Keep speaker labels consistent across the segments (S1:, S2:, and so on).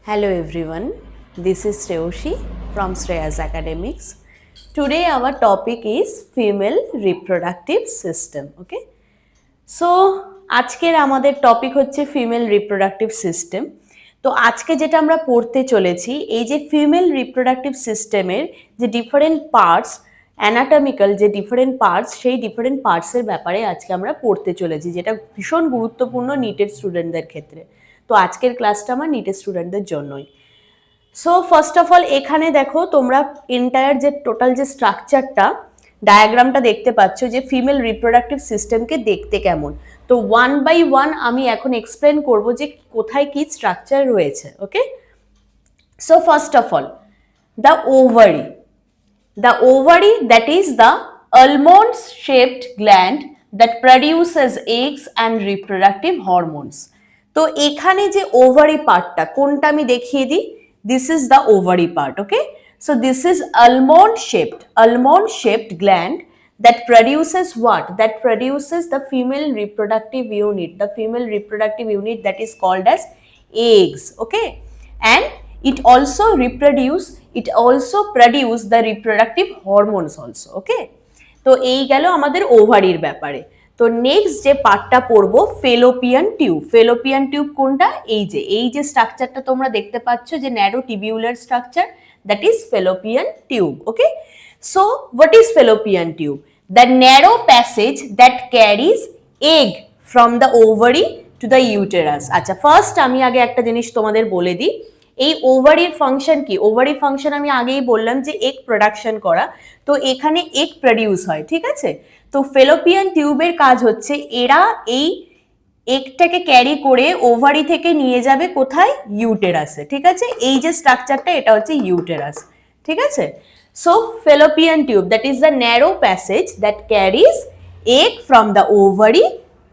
S1: Hello everyone, this is Shreyoshi from Shreya's Academics. Today our topic is female reproductive system. Okay, so আজকের আমাদের topic হচ্ছে female reproductive system. তো আজকে যেটা আমরা পড়তে চলেছি এই যে ফিমেল রিপ্রোডাক্টিভ সিস্টেমের যে ডিফারেন্ট পার্টস, অ্যানাটমিক্যাল যে ডিফারেন্ট পার্টস, সেই ডিফারেন্ট পার্টসের ব্যাপারে আজকে আমরা পড়তে চলেছি, যেটা ভীষণ গুরুত্বপূর্ণ নিটেড স্টুডেন্টদের ক্ষেত্রে। তো আজকের ক্লাসটা আমার নিটেড স্টুডেন্টদের জন্যই। সো ফার্স্ট অফ অল এখানে দেখো তোমরা এন্টায়ার যে টোটাল যে স্ট্রাকচারটা, ডায়াগ্রামটা দেখতে পাচ্ছ যে ফিমেল রিপ্রোডাক্টিভ সিস্টেমকে দেখতে কেমন। তো ওয়ান বাই ওয়ান আমি এখন এক্সপ্লেন করব যে কোথায় কি স্ট্রাকচার রয়েছে। Okay, so first of all the ovary, that is the almond shaped gland that produces eggs and reproductive hormones. তো এখানে যে ওভারি পার্টটা কোনটা আমি দেখিয়ে দিই, this is the ovary part. Okay, so this is almond shaped gland that produces what? That produces the female reproductive unit, that is called as eggs. Okay, and it also produce the reproductive hormones also. Okay, তো এই গেল আমাদের ওভারির ব্যাপারে। তো next যে পার্টটা পড়বো fallopian tube কোনটা? এই যে স্ট্রাকচারটা তোমরা দেখতে পাচ্ছ যে narrow tubular structure, that is fallopian tube. Okay, so what is fallopian tube? The narrow passage that carries egg from the ovary to the uterus. আচ্ছা, ফার্স্ট আমি আগে একটা জিনিস তোমাদের বলে দিই, এই ওভারির ফাংশন কি? ওভারি ফাংশন আমি আগেই বললাম যে এগ প্রোডাকশন করা, তো এখানে এগ প্রডিউস হয়। ঠিক আছে, তো ফেলোপিয়ান টিউবের কাজ হচ্ছে এরা এই এগটাকে ক্যারি করে ওভারি থেকে নিয়ে যাবে কোথায়? ইউটেরাসে। ঠিক আছে, এই যে স্ট্রাকচারটা এটা হচ্ছে ইউটেরাস। ঠিক আছে, so fallopian tube that is the narrow passage that carries egg from the ovary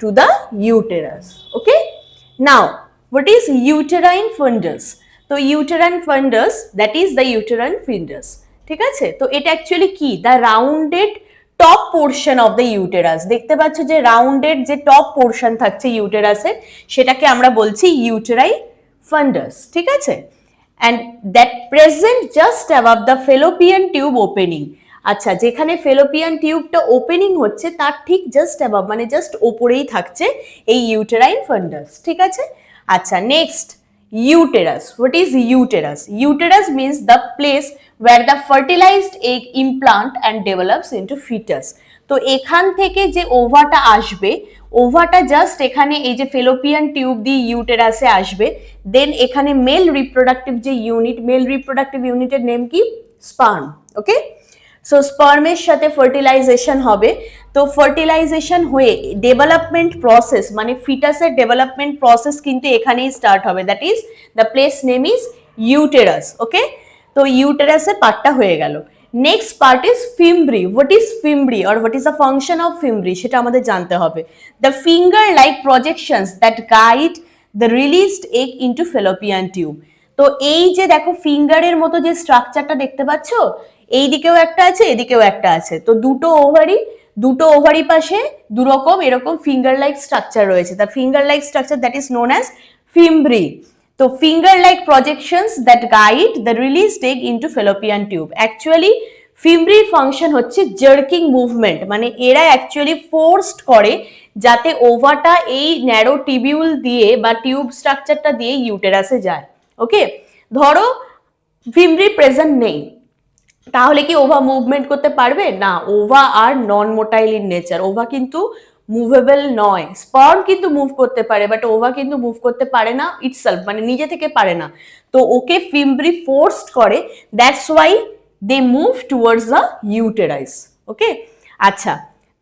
S1: to the uterus. Okay, now what is uterine fundus? তো uterine fundus that is the uterine fundus. ঠিক আছে, তো এটা actually কি? The rounded top portion of the uterus. দেখতে পাচ্ছ যে rounded যে টপ পোর্শন থাকছে ইউটেরাসের, সেটাকে আমরা বলছি ইউটেরাইন ফান্ডাস। ঠিক আছে, and that present just above the fallopian tube opening. আচ্ছা, যেখানে ফেলোপিয়ান টিউবটা ওপেনিং হচ্ছে তার ঠিক জাস্ট অ্যাবাভ, মানে জাস্ট ওপরেই থাকছে এই ইউটেরাইন ফান্ডাস। ঠিক আছে, আচ্ছা next uterus. What is uterus? Uterus means the place where the fertilized egg implant and develops into fetus. তো এখান থেকে যে ওভাটা আসবে, ওভাটা জাস্ট এখানে এই যে ফেলোপিয়ান টিউব দিয়ে ইউটেরাসে আসবে, দেন এখানে মেল রিপ্রোডাক্টিভ ইউনিটের নেম কি? স্পার্ম। ওকে, সো স্পার্মের সাথে ফার্টিলাইজেশন হবে, তো ফার্টিলাইজেশন হয়ে ডেভেলপমেন্ট প্রসেস, মানে ফিটাসের ডেভেলপমেন্ট প্রসেস কিন্তু এখানেই স্টার্ট হবে, that is the place name is uterus. Okay, তো ইউটেরাসের পার্টটা হয়ে গেল। Next part is fimbriae. What is fimbriae or what is the function of fimbriae, সেটা আমাদের জানতে হবে। The finger like projections that guide the released egg into fallopian tube. তো এই যে দেখো ফিঙ্গারের মতো যে স্ট্রাকচারটা দেখতে পাচ্ছ, এই দিকেও একটা আছে, এদিকেও একটা আছে, তো দুটো ওভারি পাশে দুরকম এরকম ফিঙ্গার লাইক স্ট্রাকচার রয়েছে। The finger like structure that is known as fimbriae. তো finger like projections that guide the released egg into fallopian tube. Actually ফিমব্রির ফাংশন হচ্ছে জার্কিং মুভমেন্ট, মানে এরা অ্যাকচুয়ালি ফোর্সড করে যাতে ওভাটা এই ন্যারো টিবিউল দিয়ে বা টিউব স্ট্রাকচারটা দিয়ে ইউটেরাসে যায়। ওকে, ধরো ফিমব্রি প্রেজেন্ট নেই, তাহলে কি ওভা মুভমেন্ট করতে পারবে না? ওভা আর নন মোটাইল ইন নেচার, ওভা কিন্তু মুভেবল নয়। স্পার্ম কিন্তু মুভ করতে পারে, বাট ওভা কিন্তু মুভ করতে পারে না ইটসেলফ, মানে নিজে থেকে পারে না, তো ওকে ফিমব্রি ফোর্সড করে, that's why they move towards the uterus. Okay, আচ্ছা,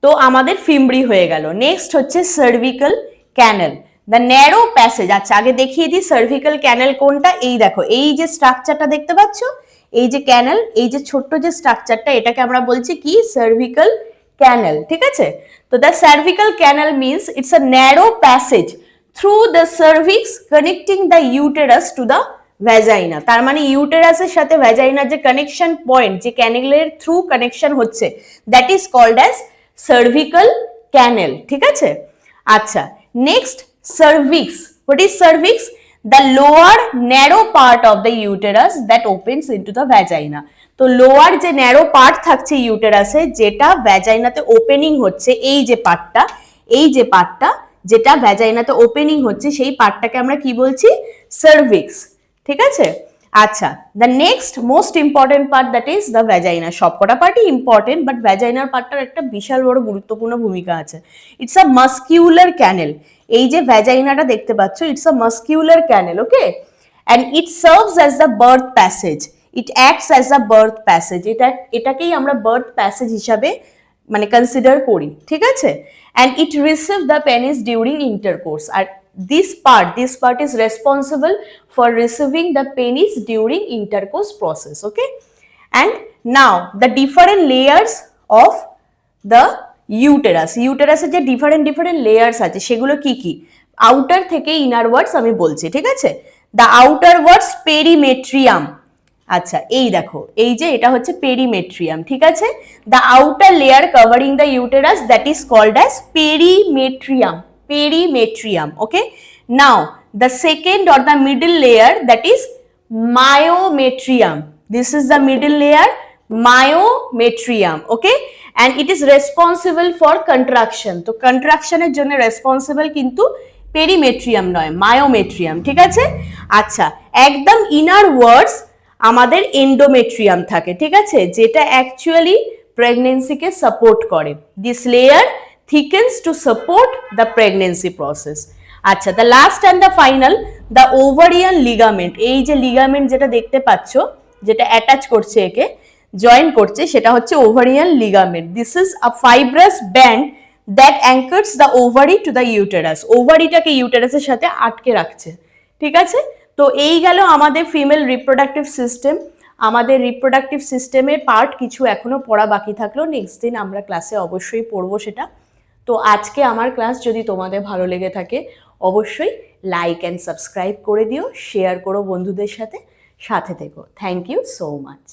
S1: তো আমাদের ফিমব্রি হয়ে গেল। নেক্সট হচ্ছে cervical canal, the narrow passage. আচ্ছা, আগে দেখিয়ে দিই সার্ভিক্যাল ক্যানেল কোনটা। এই দেখো, এই যে স্ট্রাকচারটা দেখতে পাচ্ছ, এই যে ক্যানেল, এই যে ছোট্ট যে স্ট্রাকচারটা, এটাকে আমরা বলছি কি? Cervical canal. ঠিক আছে, তো the cervical canal means it's a narrow passage through the cervix connecting the uterus to the vagina. তার মানে ইউটেরাসের সাথে ভ্যাজাইনার যে কানেকশন পয়েন্ট, যে ক্যানেলের থ্রু কানেকশন হচ্ছে, that is called as cervical canal. ঠিক আছে, আচ্ছা next cervix. What is cervix? The lower narrow part of the uterus that opens into the vagina. তো লোয়ার যে ন্যারো পার্ট থাকছে ইউটেরাসে, যেটা ভ্যাজাইনাতে ওপেনিং হচ্ছে, এই যে পার্টটা, এই যে পার্টটা যেটা ভ্যাজাইনাতে ওপেনিং হচ্ছে, সেই পার্টটাকে আমরা কি বলছি? সার্ভিক্স। ঠিক আছে? আচ্ছা, the next most important part that is the vagina. সবকটা পার্টই ইম্পর্টেন্ট, বাট ভ্যাজাইনার পার্টটার একটা বিশাল বড় গুরুত্বপূর্ণ ভূমিকা আছে। It's a muscular canal. এই যে ভ্যাজাইনাটা দেখতে পাচ্ছ, it's a muscular canal, okay, and it serves as the birth passage. It acts as the birth passage. এটাকেই আমরা বার্থ প্যাসেজ হিসাবে মানে কনসিডার করি। ঠিক আছে? And it receive the penis during intercourse. আর this part is responsible for receiving the penis during intercourse process, okay? And now the different layers of the uterus এর যে different layers আছে সেগুলো কি কি? আউটার থেকে ইনার ওয়ার্ডস আমি বলছি, ঠিক আছে? the outer wards perimetrium। আচ্ছা, এই দেখো, এই যে এটা হচ্ছে পেরিমেট্রিয়াম, ঠিক আছে? the outer layer covering the uterus that is called as perimetrium, okay? Now the second or the middle layer, that is myometrium. This is the middle layer, myometrium, okay? And it is responsible for contraction. তো contraction এর জন্য responsible কিন্তু perimetrium নয়, myometrium, ঠিক আছে? আচ্ছা, একদম inner ওয়ার্ডস আমাদের এন্ডোমেট্রিয়াম থাকে, ঠিক আছে, যেটা অ্যাকচুয়ালি প্রেগনেন্সিকে সাপোর্ট করে। This layer thickens to support the pregnancy process. আচ্ছা, the last and the final, the ovarian ligament। এই যে লিগামেন্ট যেটা দেখতে পাচ্ছ, যেটা অ্যাটাচ করছে, একে জয়েন করছে, সেটা হচ্ছে ovarian ligament. This is a fibrous band that anchors the ovary to the uterus. ওভারিটাকে ইউটেরাসের সাথে আটকে রাখছে, ঠিক আছে? তো এই গেল আমাদের ফিমেল রিপ্রোডাক্টিভ সিস্টেম। আমাদের রিপ্রোডাক্টিভ সিস্টেমের পার্ট কিছু এখনো পড়া বাকি থাকলো, নেক্সট দিন আমরা ক্লাসে অবশ্যই পড়বো সেটা। তো আজকে আমার ক্লাস যদি তোমাদের ভালো লেগে থাকে, অবশ্যই লাইক অ্যান্ড সাবস্ক্রাইব করে দিও, শেয়ার করো বন্ধুদের সাথে, সাথে থেকো। Thank you so much.